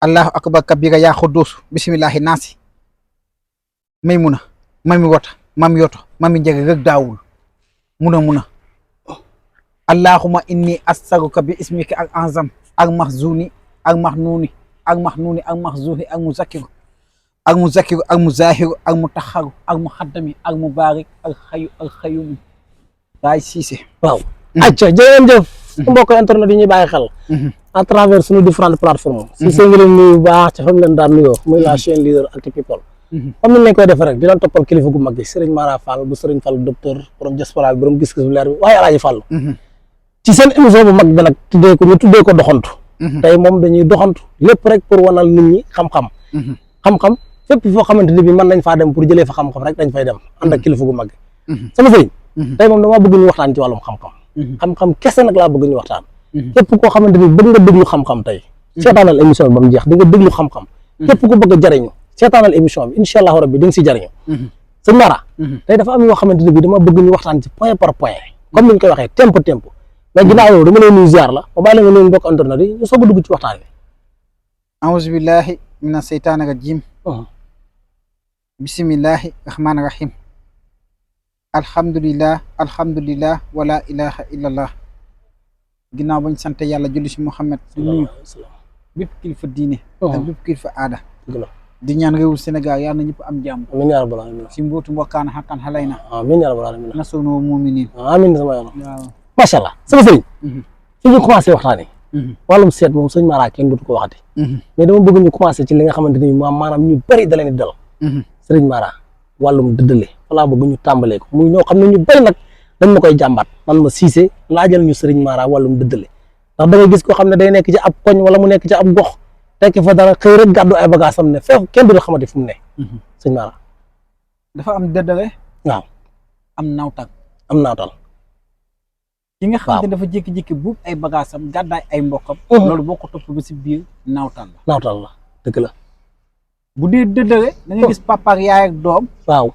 allahu akbar kabira yaa xudduus bisimillahi naasi maymuna mami wota mami yoto mami njege rek daawul muna allahumma inni astaghfiruka bi ismika ak azam ak mahzuni ak mahnuuni ak mahnuuni ak mahzuni ak muzakiru ak muzakiru ak muzahiru ak mutaxaru ak muxaddami ak mubarik ak xayu ak xayumi daay siise waaw acca jërëjëf mbokk internet yi ñuy bàyyi xel à travers suñu différentes plateformes Cissé ngi leen nuyu bu baax ca fa mu leen daan nuyoo muy la chaîne leader Actu People comme ni lañ koy defee rek di leen toppal kilifa gu mag gi Serigne Mara Fall bu Serigne Fall docteur borom diaspora bi borom gis-gis bu leer bi waaye Alaaji Fall ci seen émission bu mag bi nag ñu tuddee ko doxantu tey moom dañuy doxantu lépp rek pour wanal nit ñi xam-xam xam-xam fépp foo xamante ni bi mën nañ faa dem pour jëlee fa xam-xam rek dañ fay dem ànd ak kilifa gu mag gi sama sëriñ tey moom damaa bëgg ñu waxtaan ci wàllum xam-xam xam-xam kese nag laa bëgg ñu waxtaan képp koo xamante ni bëgg nga déglu xam-xam tey seetaanal émission bi ba mu jeex di nga déglu xam-xam képp ku bëgg a jariñu seetaanal émission bi incha allahu rabbi di nga si jariñu sëñ Mara tey dafa am yoo xamante ni bi dama bëgg ñu waxtaan ci point par point comme ni ñu koy waxee tempo mais ginnaaw loolu dama lay nuyu ziar la ma bàyyi la nga nuyu mbokk internet yi ñu soog a dugg ci waxtaan bi auzu billahi mina seytaani rajim bismillahi rahmaani rahim alhamdulillah wala ilaha illallah ginnaaw bañ sant yàlla julli si Muhammad di nuyu bépp kilifa diine ak bépp kilifa aada di ñaan réewu Sénégal yàlla na ñëpp am jàmm amiin yaa rabbal aalamiin si mbootu mbokkaan xaqan xalay na amiin yaa rabbal aalamiin nasunu muminin amiin sama yoon waaw macha allah sama sëriñ suñu commencé waxtaanee wàllum seet moom sëñ Mara kenn dootu ko waxati mais dama bëgg ñu commencé ci li nga xamante ni maanaam ñu bëri da leen di dal sëriñ Mara wàllum dëddale falaa bëgg ñu tàmbalee ko muy ñoo xam ne ñu bëri nag dañ ma koy jàmbat man ma Cissé laajal ñu sëriñ Mara wàllum dëddale ndax da ngay gis koo xam ne day nekk ci ab koñ wala mu nekk ci ab gox tekki fa dara xëy rek gàddu ay bagages am ne feefu kenn du la xamante fu mu ne sëñ Mara dafa am dëddale waaw am nawtal ki nga xamante dafa jékki-jékki buub ay bagages am gàddaay ay mbokkam loolu boo ko topp ba si biir nawtal la dëgg la bu dee dëddale da nga gis papa ak yaay ak doom waaw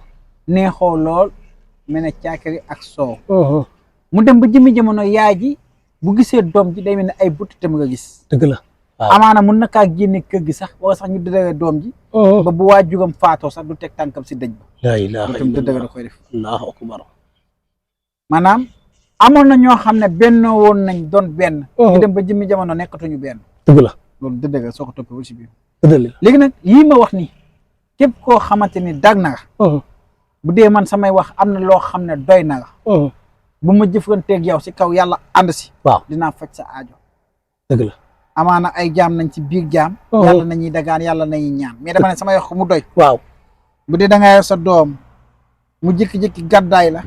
neexoo lool mel ne caakiri ak soow mu dem ba jëmi jamono yaay ji bu gisee doom ji day mel ne ay butitam nga gis dëgg la amaana mun na kaa génne kër gi sax wala sax ñu dëddale doom ji ba bu waajuram faatoo sax du teg tànkam si dëj ba laa ilaaha tam dëddale da koy def allahu akbar maanaam amoon na ñoo xam ne benn woon nañ doon benn ñu dem ba jëmi jamono nekkatuñu benn dëgg la loolu dëddale soo ko toppee si biir dëddale léegi nag yii ma wax ni képp koo xamante ni dag na nga bu dee man samay wax am na loo xam ne doy na nga bu ma jëflanteeg yow si kaw yàlla ànd si waaw dinaa faj sa aajo dëgg la amaana ay jaam nañ ci biir jaam yàlla nañuy dagaan yàlla nañuy ñaan mais dama ne samay wax mu doy waaw bu dee da nga yor sa doom mu jékki-jékki gàddaay la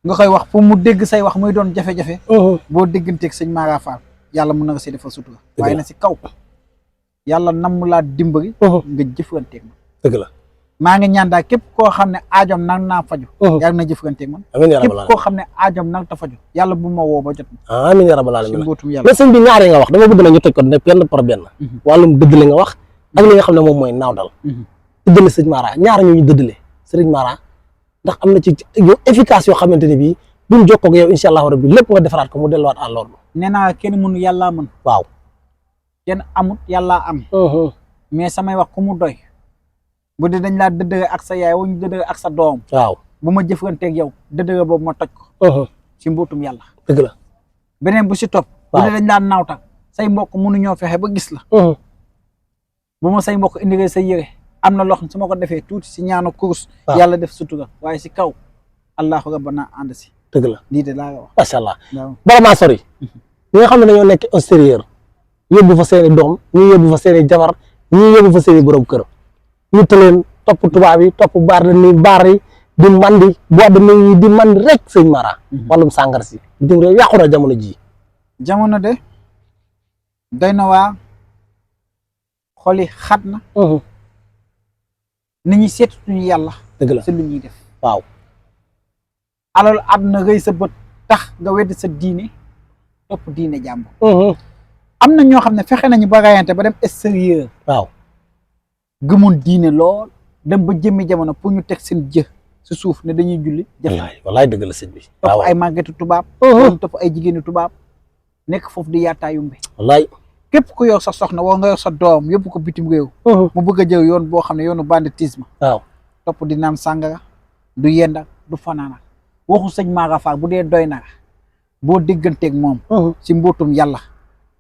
nga koy wax fu mu dégg say wax muy doon jafe-jafe boo dégganteeg sëñ Mara Fall yàlla mun na nga si defal sutura waaye na si kaw yàlla namm laa dimbali nga jëflanteeg ma dëgg la maa ngi ñaan daal képp koo xam ne aajom nang naa faju yàlla na jëflanteeg man amiin yaa képp rabbal koo xam ne aajom nang ta faju yàlla bu ma woo ba jot aalamiin amiin yaa rabbal si aalamiin mbootum yàlla mais sëñ bi ñaar yi nga wax dama bëgg na ñu toj ko ne benn par benn wàllum dëddale nga wax ak li nga xam ne moom mooy naawdal dëddale sëñ Mara ñaar ñu dëddale sëriñ Mara ndax am na ci yow efficace yoo xamante ne bii buñ jokkoo ak yow incha allahu rabbi lépp nga defaraat ko mu delluwaat à l'ordre nee naa kenn mënu yàllaa mën waaw kenn amut yàllaa am mais samay wax ku mu doy bu dee dañ laa dëddale ak sa yaay wala ñu dëddale ak sa doom waaw bu ma jëflanteeg yow dëddale boobu ma toj ko si mbootum yàlla dëgg la beneen bu si topp bu dee dañ laa naawtal say mbokk mënuñoo fexe ba gis la bu ma say mbokk indiree sa yére am na loo xam su ma ko defee tuuti si ñaanu kurus yàlla def sutura waaye si kaw allahu rabbana ànd si dëgg la lii de laa wax macha allah waaw bala maa sori ñi nga xam ne dañoo nekk extérieur yóbbu fa seeni doom ñii yóbbu fa seeni jabar ñii yóbbu fa seeni borom kër ñu tëleen topp tubaab yi topp baar ni baar yi di mandi boîte de nuit yi di mandi rek sëñ Mara wàllum sàngar si bitim réew yàqu na jamono ji jamono de doy na waa xoli xat na nit ñi seetatuñu yàlla dëgg la si lu ñuy def waaw alors àdduna rëy sa bët tax nga weddi sa diine topp diine jàmbur am na ñoo xam ne fexe nañu ba rayante ba dem extérieur waaw gëmoon diine lool dem ba jëmmi jamono pour ñu teg seen jë si suuf ne dañuy julli jafe wallaay dëgg la sëñ bi topp ay màggetu tubaab wala topp ay jigéenu tubaab nekk foofu di yaataayu mbi wallaay képp ku yor sa soxna wala nga yor sa doom yóbbu ko bitim réew mu bëgg a jël yoon boo xam ne yoonu banditisme waaw topp di naan sàngara du yenda du fanaana waxu sëñ Mara Fall bu dee doy na boo dégganteeg moom si mbootum yàlla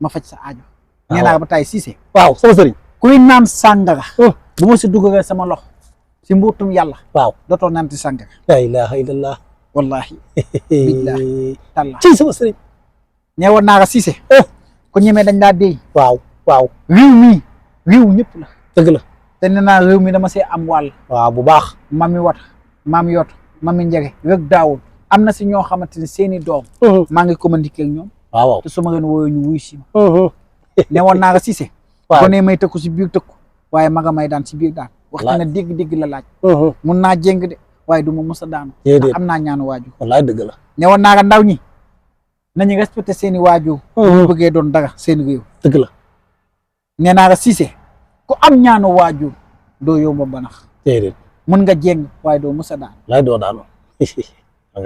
ma faj sa aajo nee naa ba tay Cissé waaw sama sëriñ kuy naan sàngara bu ma si dugalee sama loxo si mbootum yàlla waaw dootoo naan ti sàngara la ilaha illallah wallahi billahi talla ci sama sëriñ ñeewoon naa Cissé ku ñemee dañ daa déy waaw réew mi réew ñëpp la dëgg la te nee naa réew mi dama see am wàll waaw bu baax mami wata mami yoto mami njege rek daawul am na si ñoo xamante ne seeni doom maa ngi communiqué ak ñoom waaw te su ma leen wooyoo ñu wuy si ma ne woon naa Cissé waaw ko ne may tëkku si biir tëkku waaye maga may daan si biir daan waxta ne dégg-dégg la laaj mun naa jéng de waaye du ma mos a daanu am naa ñaanu waajur wallaay dëgg la ne woon naa ndaw ñi nañu respecté seeni waajur bu bëggee doon dara seen réew dëgg la nee naa Cissé ku am ñaanu waajur doo yomba banax déedéet mun nga jéng waaye doo mos a daan wallaay doo daanu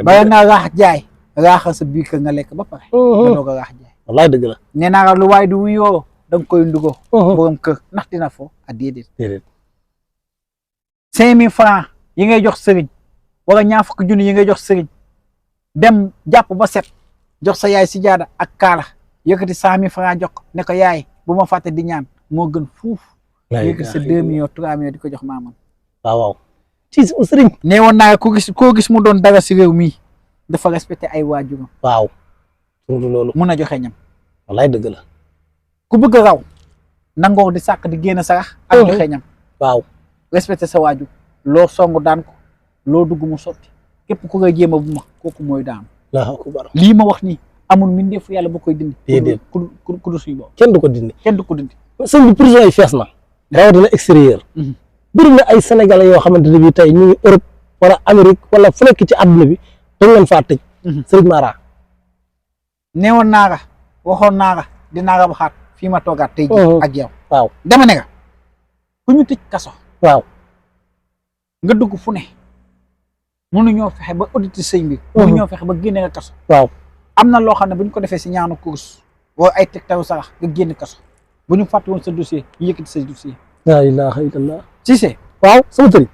bala nga raax jaay raaxal sa biir kër nga lekk ba pare nga doog a raax jaay wallaay dëgg la nee naa lu waay du wuyoo da nga koy ndugo borom kër ndax dina fo a déedéet 5000 francs yi ngay jox sëriñ wala ñaar fukki junni yi ngay jox sëriñ dem jàpp ba set jox sa yaay si jaada ak kaala yëkkati 100000 francs jox ko ne ko yaay bu ma fàtte di ñaan moo gën fuuf yëkkati sa 2 millions 3 millions di ko jox maamam waaw ci sëriñ nee woon naa koo gis mu doon dara si réew mi dafa respecté ay waajuram waaw loolu mun a joxe ñam wallaay dëgg la ku bëgg a raw nangoo di sàkk di génn sarax ak joxe ñam waaw respecté sa waajur loo songu daan ko loo dugg mu sotti képp ku koy jéem a bu ma kooku mooy daan lii ma wax nii amul mbindeef yàlla bu koy dindi déedéet ku du suy boobu kenn du ko dindi sëñ bi prison yi fees na rawatina extérieur bëri na ay sénégalais yoo xamante ne bii tey ñu ngi Europe wala Amérique wala fu nekk ci àdduna bi dañ leen faa tëj sëriñ Mara neewoon naa nga waxoon naa nga dinaa nga waxaat fii ma toogaat tey ji ak yow waaw dama ne nga ku ñu tëj kaso waaw nga dugg fu ne mënuñoo fexe ba auditer sëñ bi mënuñoo fexe ba génne nga kaso waaw am na loo xam ne bu ñu ko defee si ñaanu course wala ay tegtalu sarax nga génn kaso bu ñu fàtte woon sa dossier ñu yëkkati sa dossier la ilaha illallah Cissé waaw sama tëri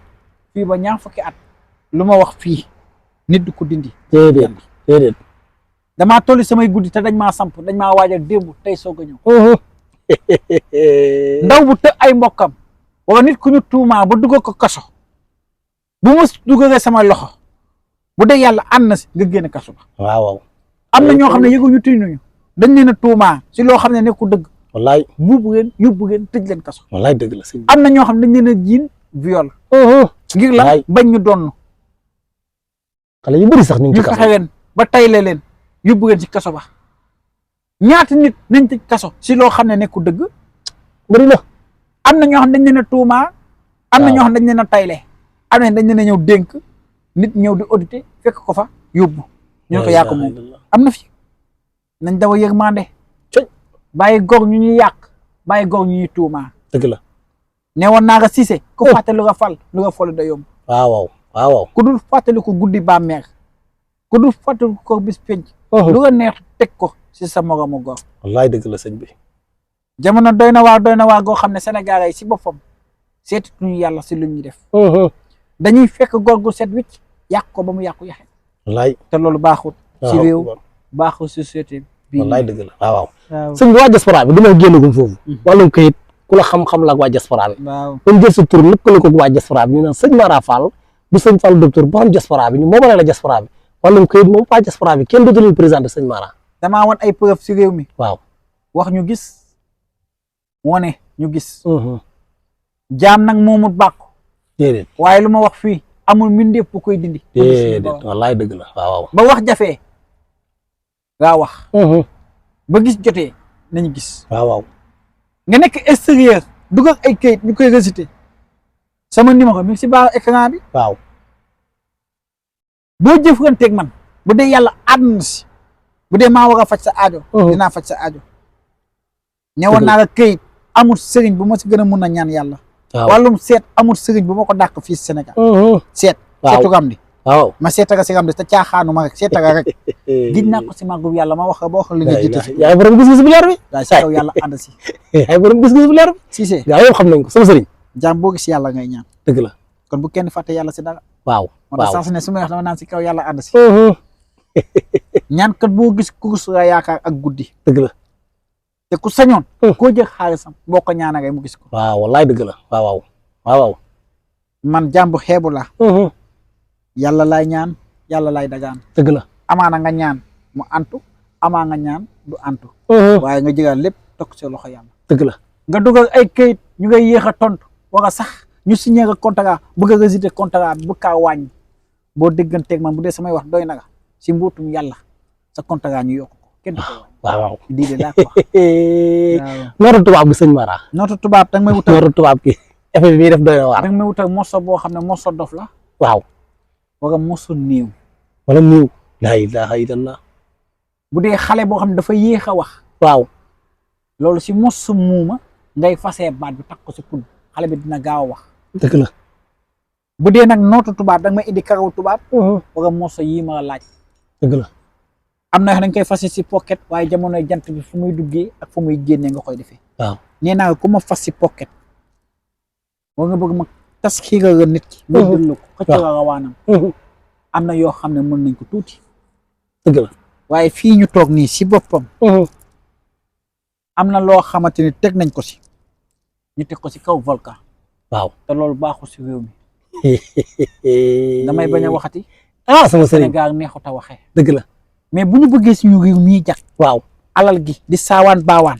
fii ba ñaar fukki at lu ma wax fii nit du ko dindi déedéet damaa tolli samay guddi te dañ maa samp dañ maa waajal démb tey soog a ñëw ndaw bu të ay mbokkam wala nit ku ñu tuumaa ba dugg ko kaso bu ma dugalee sama loxo bu dee yàlla ànd na si nga génn kaso ba waaw am na ñoo xam ne yëguñu tiinuñu dañ leen a tuumaa si loo xam ne nekku dëgg wallaay buubu leen yóbbu leen tëj leen kaso wallaay dëgg la sëñ am na ñoo xam ne dañ leen a jiin viol ngir la bañ ñu doon xale yu bëri sax ñu ngi ci kaso fexe leen ba tayle leen yóbbu leen ci kaso ba ñaata nit nañ tëj kaso si loo xam ne nekku dëgg bëri na am na ñoo xam dañ leen a tuumaa am na ñoo xam dañ leen a tayle am na dañ leen a ñëw dénk nit ñëw di auditer fekk ko fa yóbbu ñu ko yaa ko moom am na fi nañ daw a yërmande bàyyi góor ñu ñuy yàq bàyyi góor ñu ñuy tuumaa dëgg la ne woon naa nga Cissé ku fàtte lu nga fal lu nga fol da yomb waaw ku dul fàttali ko guddi bàmmeer ku dul fàttali ko bis penc lu nga neex teg ko si sa moromu góor wallaay dëgg la sëñ bi jamono doy na waa goo xam ne Sénégal yi si boppam seeti tuñu yàlla si lu ñuy def dañuy fekk góor gu set wicc yàq ko ba mu yàqu yaxe wallaay te loolu baaxul si réew baaxul société bi wallaay dëgg la waaw sëñ bi waa diaspora bi dama génn gum foofu wàllum kayit ku la xam-xam la ak waa diaspora bi dañ jël sa tur lëkkale ko waa diaspora bi ñu naan sëñ Mara Fall bu sëñ Fall docteur bu xam diaspora bi ñu moo la diaspora bi wàllum kayit moom waa diaspora bi kenn dootu leen présenté sëñ Mara damaa woon ay preuve si réew mi waaw wax ñu gis wone ñu gis jaam nag moomut bàkku déedéet waaye lu ma wax fii amul mbindeef bu koy dindi déedéet wallaay dëgg la waaw ba wax jafee ngaa wax ba gis jotee nañu gis waaw nga nekk extérieur dugal ay kayit ñu koy récité sama numéro mi ngi si baax écran bi waaw boo jëflanteeg man bu dee yàlla àdduna si bu dee maa war a faj sa aajo dinaa faj sa aajo ñëwoon naa la kayit amul sëriñ bu ma si gën a mun a ñaan yàlla wàllum seet amul sëriñ bu ma ko dàq fii Sénégal seetu gam di waaw ma seetaga si xam de te caaxaanu ma rek seetaga rek gis naa ko si màggub yàlla ma wax ba wax li nga jiite yaay borom gis-gis bu leer bi daa si kaw yàlla ànd si yaay borom gis-gis bu leer bi Cissé gaa yow xam nañ ko sama sëriñ jaam boo gis yàlla ngay ñaan dëgg la kon bu kenn fàtte yàlla si dara waaw moo tax waaw saa su ne su may wax dama naan si kaw yàlla ànd si ñaan kat boo gis ku gis nga yaakaar ak guddi dëgg la te ku sañoon koo jël xaalisam boo ko ñaanagay mu gis ko waaw wallaay dëgg la waaw waaw man jaam bu xeebu la yàlla laay ñaan yàlla laay dagaan dëgg la amaana nga ñaan mu antu amaa nga ñaan du antu waaye nga jëgal lépp tokk ci loxo yàlla dëgg la nga dugal ay këyit ñu ngay yéex a tontu wala sax ñu signé nga contrat bëgg a résider contrat bu kaa wàññi boo dégganteeg man bu dee samay wax doy na nga si mbuutum yàlla sa contrat ñu yokk ko kenn du ko wàññi waaw di de daa ko wax waaw nootu tubaab bi sëñ Mara nootu tubaab danga may wutal nootu tubaab ki effet bi def doy na waar danga may wutal morso boo xam ne morso dof la waaw wala morso néew wala niiw laa ilaaha illallah bu dee xale boo xam ne dafa yéex a wax waaw loolu si morso muuma ngay fasee baat bi takk ko si pud xale bi dina gaaw a wax dëgg la bu dee nag nootu tubaab danga may indi karaw tubaab wala morso yii ma la laaj dëgg la am na dañ koy fase si pocket waaye jamonoy jant bi fu muy duggee ak fu muy génnee nga koy defee waaw nee naa ku ma fas si pocket wala nga bëgg ma tas xiiral nit ki nga dëllu ko xëcc la rawaanam am na yoo xam ne mën nañ ko tuuti dëgg la waaye fii ñu toog nii si boppam am na loo xamante ni teg nañ ko si ñu teg ko si kaw volcan waaw te loolu baaxul si réew mi damay bañ a waxati sama sëriñ Sénégal neexut a waxee dëgg la mais bu ñu bëggee suñu réew mii jag waaw alal gi di saawaan baawaan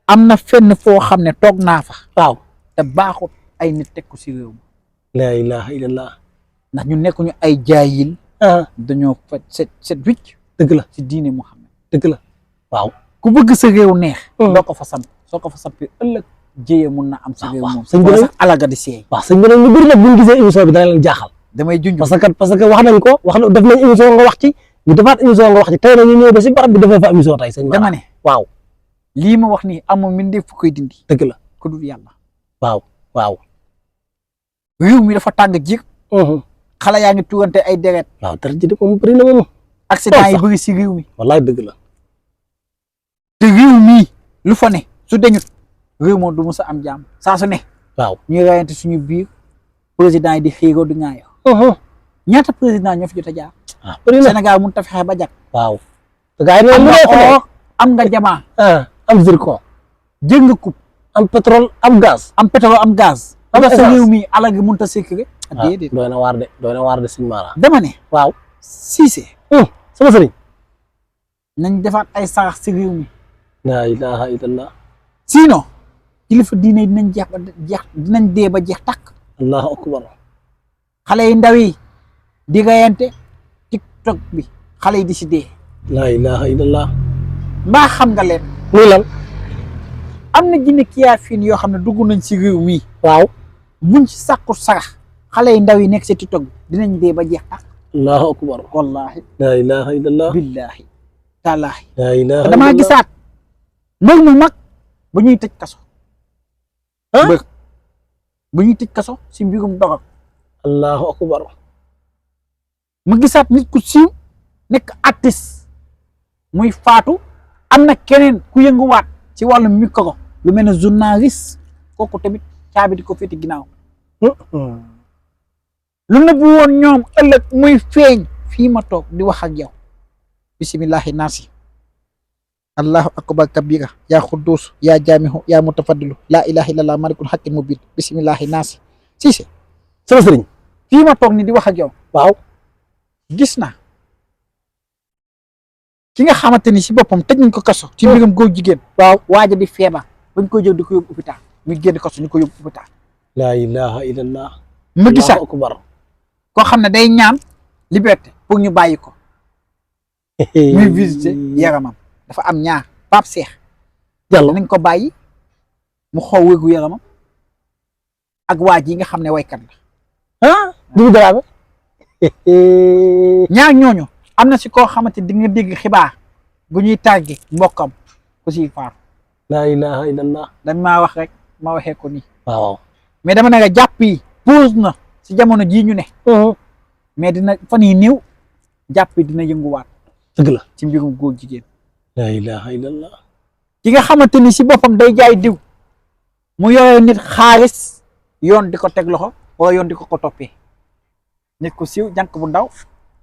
am na fenn foo xam ne toog naa fa waaw te baaxut ay nit teg ko si réew mi laa ilaha illallah ndax ñu nekkuñu ay jaayil dañoo fa set wicc dëgg la si diine Muhammad dëgg la waaw ku bëgg sa réew neex doo ko fa samp soo ko fa sampi ëllëg jéyee mun na am si réew moom sëñ bi wala sax alaga di seey waaw sëñ bi nag ñu bëri nag bu ñu gisee émission bi dana leen jaaxal damay junj parce que wax nañ ko def nañ émission nga wax ci ñu defaat émission nga wax ci tey nag ñu ñëw ba si barab bi defee fa émission tey sëñ dama ne waaw lii ma wax nii amul mbindeef fu koy dindi dëgg la ku dul yàlla waaw réew mi dafa tàng jir xale yaa ngi tuurante ay deret waaw dara ji de moom bëri na moom accident yi bëri si réew mi wallaay dëgg la te réew mii lu fa ne su deñut réew moom du musa am jàmm saa su ne waaw ñuy rayante suñu biir président yi di xiiroo di ŋaayoo ñaata président ñoo fi jot a jaar bëri na Sénégal mun ta fexe ba jag waaw te gars yi am ne nga or am nga jamaa am zircon jël nga coupe am pétrole am gaz am pétrole am gaz am nga sa essence. réew mi alal gi mun ta sécuré déedéet doy na waar de sëñ Mara dama ne waaw Cissé sama sëriñ nañ defaat ay sarax si réew mi laa ilaha illallah sinon kilifa diine dinañ jeex ba jeex dinañ dee ba jeex tàkk allahu akbar xale yi ndaw yi di rayante tiktok bi xale yi di si dee laa ilaha illallah mbaa xam nga leen muy lan am na jinne kiyaafiin yoo xam ne dugg nañ si réew mi waaw buñ si sàkku sarax xale yi ndaw yi nekk si tiktok bi dinañ dee ba jeex tàkk allahu akbar wallahi laa ilaha illallah billahi taalaahi laa ilaha damaa illallah gisaat mbër mu mag bu ñuy tëj kaso mbër bu ñuy tëj kaso si mbirum dogal allahu akbar ma gisaat nit ku siiw nekk artiste muy faatu am na keneen ku yënguwaat ci wàllu micro lu mel ne journaliste kooku tamit caabi di ko féeti ginnaaw lu nëbbu woon ñoom ëllëg muy feeñ fii ma toog di wax ak yow bisimillahi naasi allahu akbar kabira yaa xuddus yaa jaamihu yaa mutafaddilu laa ilaha illallah malikul haqqil mubin bisimillahi naasi Cissé sama sëriñ fii ma toog ni di wax ak yow waaw gis na ki nga xamante ni si boppam tëj nañ ko kaso ci mbirum góor jigéen waaw waaja di feebar bañ koy jël di ko yóbbu hôpital ñu génn kaso ñu ko yóbbu hôpital laa ilaha illallah ma gisaat allahu akbar koo xam ne day ñaan liberté pour ñu bàyyi ko ñuy visiter yaramam dafa am ñaar Pape Cheikh Diallo nañ ko bàyyi mu xaw wégu yaramam ak waa ji nga xam ne waykat la Djiby Dramé ñaar ñooñu am na si koo xamante di nga dégg xibaar bu ñuy tàgge mbokkam ku siy faatu laa ilaha illallah dañ maa wax rek ma waxee ko nii waaw mais dama ne nga jàpp yi pause na si jamono jii ñu ne mais dina fan yi néew jàpp dina yënguwaat dëgg la ci mbirum góor jigéen. la ilaha illallah. ki nga xamante ni si boppam day jaay diw mu yore nit xaalis yoon di ko teg loxo wala yoon di ko toppee nit ku siiw jànk bu ndaw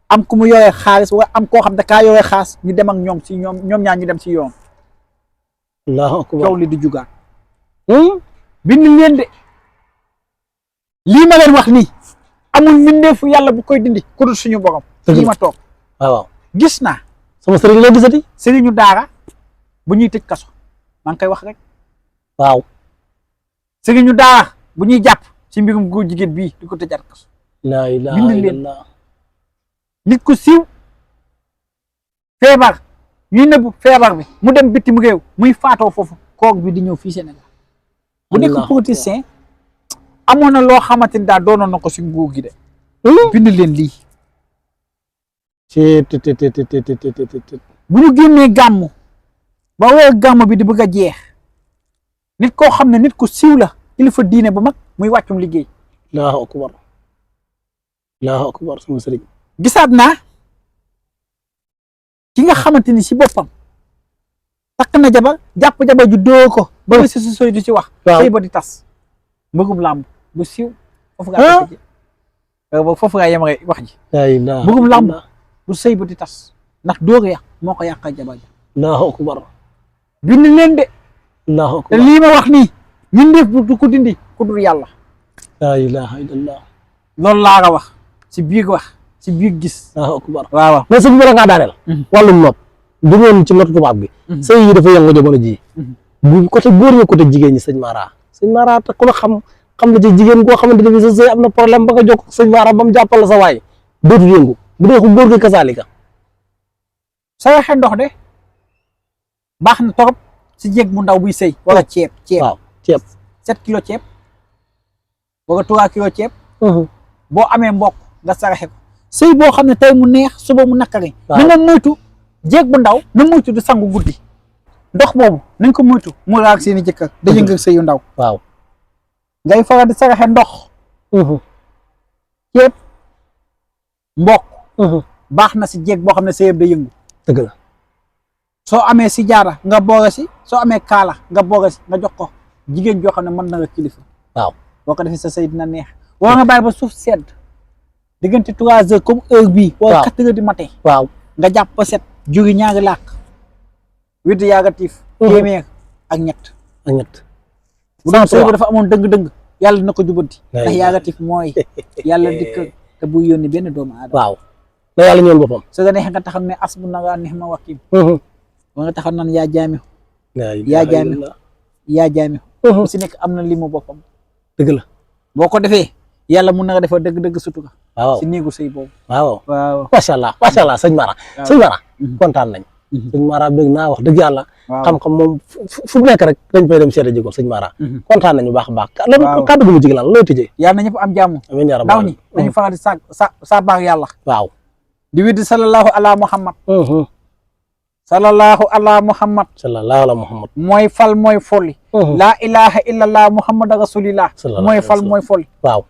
am ku mu yore xaalis wala am koo xam da kaa yore xaas ñu dem ak ñoom si ñoom ñaar ñu dem si yoon. allahu akbar. coow li di jugaat. bind leen de lii ma leen wax nii amul mbindeefu yàlla bu koy dindi ku dul suñu borom. lii ma toog waaw gis naa. sama sëriñ la gisati. sëriñu daara bu ñuy tëj kaso maa ngi koy wax rek. waaw. sëriñu daara bu ñuy jàpp ci mbirum góor jigéen bii di ko tëjaat kaso. la ilaha bind leen illallah. nit ku siiw feebar ñuy nëbbu feebar bi mu dem bitim réew muy faatoo foofu koor bi di ñëw fii Sénégal. bu nekk politicien amoon na loo xamante ni daal doonoon na ko si nguur gi de. bind leen lii. bu ñu génnee gàmm ba weer gàmm bi di bëgg a jeex nit koo xam ne nit ku siiw la kilifa diine bu mag muy wàccum liggéey. allahu akbar. allahu akbar sama sëriñ. gisaat naa ki nga xamante ni si boppam takk na jabar jàpp jabar ju doo ko ba réseaux sociaux di ci wax. waaw sëy ba di tas mbëggum làmb bu siiw. foofu ngaa yemale wax ji. mbëggum làmb bu sëy ba di tas ndax dóor ya moo ko yàqal jabar ja. allahu akbar. bind leen de. allahu te akbar. lii ma wax nii ñun def du ko dindi ku dul yàlla. la ilaha illallah. loolu laa nga wax si biir wax si biir gis. allahu akbar. waaw mais su bala ngaa daaneel. wàllum nopp du ngeen ci notu tubaab bi. sëy yi dafa yëngu jamono ji bu côté góor ñi côté jigéen ñi sëñ Mara te ku la xam la ci jigéen koo xamante ne bi sa sëy am na problème ba nga jokk sëñ Mara ba mu jàppal la sa waay dootu yëngu bu dee ko góor gi kasaalika. saraxe ndox de baax na torop si jéeg bu ndaw buy sëy wala ceeb. waaw ceeb 7 kilos ceeb wala 3 kilos ceeb. boo amee mbokk nga saraxe ko sëy boo xam ne tey mu neex suba mu nakari. na nga moytu jéeg bu ndaw na moytu di sangu guddi ndox boobu nañ ko moytu mu raag seeni jëkkër da yëngal sëy yu ndaw. waaw ngay faral di saraxe ndox. ceeb mbokk. baax na si jéeg boo xam ne sëyam da yëngu. dëgg la. soo amee si jaara nga boore si soo amee kaala nga boore si nga jox ko jigéen joo xam ne mën na nga kilifa. waaw boo ko defee sa sëy dina neex. war nga bàyyi ba suuf sedd diggante 3 heures comme heure bii. wala 4 heures du matin. waaw nga jàpp ba set juri ñaari làkk. witt yaagatif. téeméer ak ñett. bu doon sëy bi dafa amoon dëng-dëng yàlla dina ko jubanti. ndax yaagatif mooy yàlla dikk te bu yónni benn doomu aadama. waaw na yàlla ñëwal boppam. soo ko neexee nga taxaw ne asbunallahu wa ni'mal wakiil. ba nga taxaw naan yaa jaami. yaa jaami. ku si nekk am na limu boppam. dëgg la. boo ko defee yàlla mun na nga defal dëgg-dëgg sutura. waaw si néegu sëy boobu. waaw waaw macha allah sëñ Mara. sëñ Mara kontaan nañ. sëñ Mara bëgg naa wax dëgg yàlla. xam-xam moom fu nekk rek dañ fay dem seeta ji ko sëñ Mara. kontaan nañu baax a baax. waaw kàddu gu mu jig lan looy tëjee. yàlla na ñëpp am jàmm. amiin yaa ndaw ñi nañu faral di sa baax yàlla. waaw di widd sallallahu ala muhammad. sallallahu ala muhammad. mooy fal mooy folli. laa ilaha illallah muhammad rasulillah. mooy fal mooy folli. waaw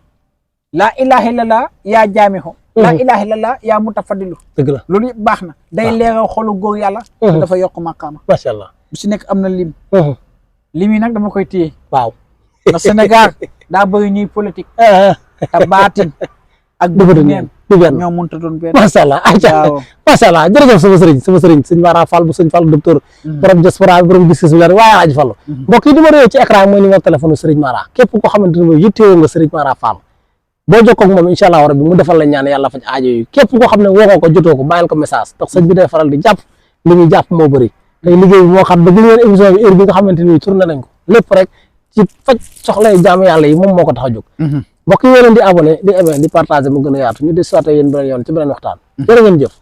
laa ilaha illallah yaa jaamiho. laa ilaha illallah yaa mutafadilu. dëgg la loolu yëpp baax na. day leeral xolu góor yàlla. te dafa yokk maqaama. macha allah bu si nekk am na lim. lim yi nag dama koy téye. waaw ndax Sénégal daa bëri ñuy politique. te baatin ak dugub neen ñoo mënut a doon benn. macha allah macha allah jërëjëf sama sëriñ sëñ Mara Fall bu sëñ Fall docteur. borom diaspora borom gis-gis bu waaye Alaaji Fallu. mbokk yi numéro yooyu ci écran mooy numéro téléphone sëriñ Mara képp koo xamante ne mooy yittewoo nga sëriñ Mara Fall boo jokkoo ak moom incha allah rabbi mu defal la ñaan yàlla faj aajo yi képp koo xam ne waxoo ko jotoo ko bàyyil ko message ndax sëñ bi day faral di jàpp li muy jàpp moo bëri tey liggéey bi moo xam dëgg ngeen émission bi heure bi nga xamante ni tourné nañ ko lépp rek ci faj soxlay jaamu yàlla yi moom moo ko tax a jóg mbokk yi leen di abonné di aimé di partagé mu gën a yaatu ñu di soité yéen beneen yoon ci beneen waxtaan jërë ngeen jëf